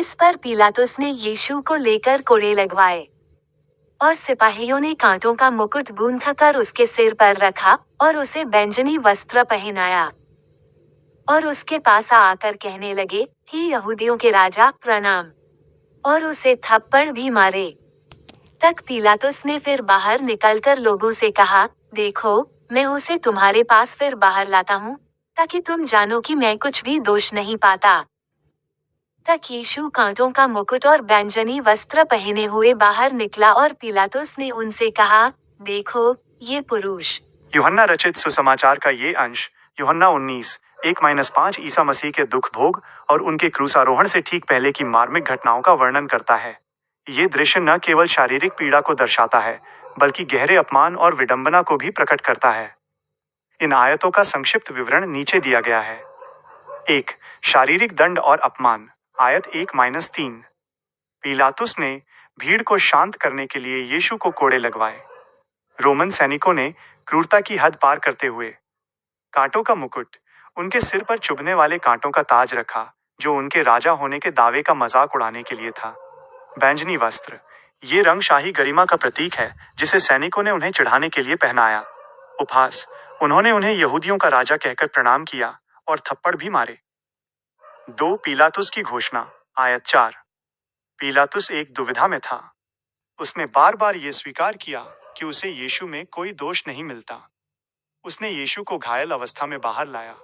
इस पर पिलातुस ने यीशु को लेकर कोड़े लगवाए और सिपाहियों ने कांटों का मुकुट गूंथकर उसके सिर पर रखा और उसे बैंजनी वस्त्र पहनाया और उसके पास आकर कहने लगे, हे यहूदियों के राजा, प्रणाम, और उसे थप्पड़ भी मारे। तक पिलातुस ने फिर बाहर निकलकर लोगों से कहा, देखो, मैं उसे तुम्हारे पास फिर बाहर लाता हूँ, ताकि तुम जानो कि मैं कुछ भी दोष नहीं पाता। तक यीशु कांटों का मुकुट और बैंजनी वस्त्र पहने हुए बाहर निकला और पिलातुस ने उनसे कहा, देखो, ये पुरुष। यूहन्ना रचित सुसमाचार का ये अंश यूहन्ना 19:1-5 ईसा मसीह के दुख भोग और उनके क्रूसारोहण से ठीक पहले की मार्मिक घटनाओं का वर्णन करता है। ये दृश्य न केवल शारीरिक पीड़ा को दर्शाता है, बल्कि गहरे अपमान और विडंबना को भी प्रकट करता है। इन आयतों का संक्षिप्त विवरण नीचे दिया गया है। 1. शारीरिक दंड और अपमान। आयत 1-3। पिलातुस ने भीड़ को शांत करने के लिए यीशु को कोड़े लगवाए। रोमन सैनिकों ने क्रूरता की हद पार करते हुए कांटों का मुकुट, उनके सिर पर चुभने वाले कांटों का ताज रखा, जो उनके राजा होने के दावे का मजाक उड़ाने के लिए था। बैंजनी वस्त्र, ये रंग शाही गरिमा का प्रतीक है, जिसे सैनिकों ने उन्हें चढ़ाने के लिए पहनाया। उपहास, उन्होंने उन्हें यहूदियों का राजा कहकर प्रणाम किया और थप्पड़ भी मारे। 2. पिलातुस की घोषणा। आयत 4। पिलातुस एक दुविधा में था। उसने बार बार ये स्वीकार किया कि उसे यीशु में कोई दोष नहीं मिलता। उसने यीशु को घायल अवस्था में बाहर लाया,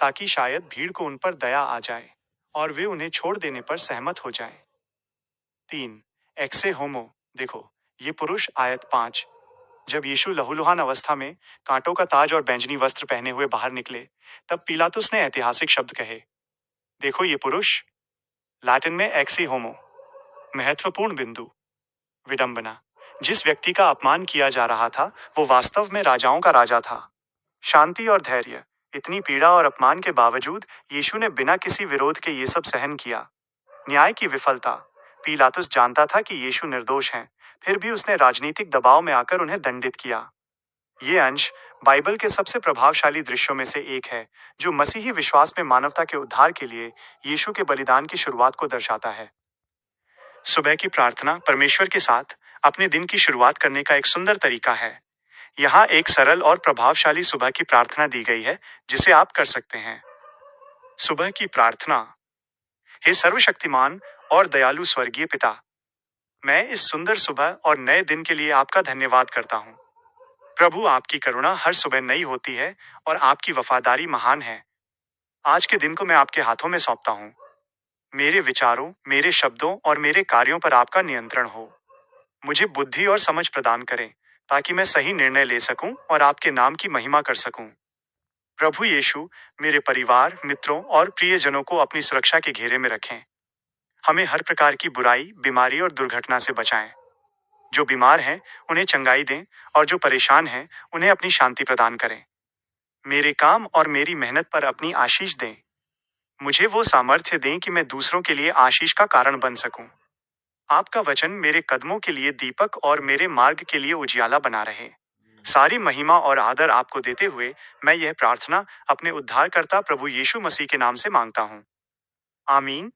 ताकि शायद भीड़ को उन पर दया आ जाए और वे उन्हें छोड़ देने पर सहमत हो जाएं। 3. एक्से होमो। देखो, ये पुरुष। आयत 5। जब यीशु लहूलुहान अवस्था में कांटों का ताज और बैंजनी वस्त्र पहने हुए बाहर निकले, तब पिलातुस ने ऐतिहासिक शब्द कहे, देखो ये पुरुष। लैटिन में एक्सी होमो। महत्वपूर्ण बिंदु। विडंबना, जिस व्यक्ति का अपमान किया जा रहा था वो वास्तव में राजाओं का राजा था। शांति और धैर्य। इतनी पीड़ा और अपमान के बावजूद यीशु ने बिना किसी विरोध के ये सब सहन किया। न्याय की विफलता। पिलातुस जानता था कि यीशु निर्दोष हैं, फिर भी उसने राजनीतिक दबाव में आकर उन्हें दंडित किया। ये अंश बाइबल के सबसे प्रभावशाली दृश्यों में से एक है, जो मसीही विश्वास में मानवता के उद्धार के लिए यीशु के बलिदान की शुरुआत को दर्शाता है। सुबह की प्रार्थना परमेश्वर के साथ अपने दिन की शुरुआत करने का एक सुंदर तरीका है। यहाँ एक सरल और प्रभावशाली सुबह की प्रार्थना दी गई है, जिसे आप कर सकते हैं। सुबह की प्रार्थना। हे सर्वशक्तिमान और दयालु स्वर्गीय पिता, मैं इस सुंदर सुबह और नए दिन के लिए आपका धन्यवाद करता हूँ। प्रभु, आपकी करुणा हर सुबह नई होती है और आपकी वफादारी महान है। आज के दिन को मैं आपके हाथों में सौंपता हूँ। मेरे विचारों, मेरे शब्दों और मेरे कार्यों पर आपका नियंत्रण हो। मुझे बुद्धि और समझ प्रदान करें, ताकि मैं सही निर्णय ले सकूं और आपके नाम की महिमा कर सकूं। प्रभु यीशु, मेरे परिवार, मित्रों और प्रियजनों को अपनी सुरक्षा के घेरे में रखें। हमें हर प्रकार की बुराई, बीमारी और दुर्घटना से बचाएं। जो बीमार हैं, उन्हें चंगाई दें, और जो परेशान हैं, उन्हें अपनी शांति प्रदान करें। मेरे काम और मेरी मेहनत पर अपनी आशीष दें। मुझे वो सामर्थ्य दें कि मैं दूसरों के लिए आशीष का कारण बन सकूं। आपका वचन मेरे कदमों के लिए दीपक और मेरे मार्ग के लिए उजियाला बना रहे। सारी महिमा और आदर आपको देते हुए मैं यह प्रार्थना अपने उद्धारकर्ता प्रभु यीशु मसीह के नाम से मांगता हूँ। आमीन।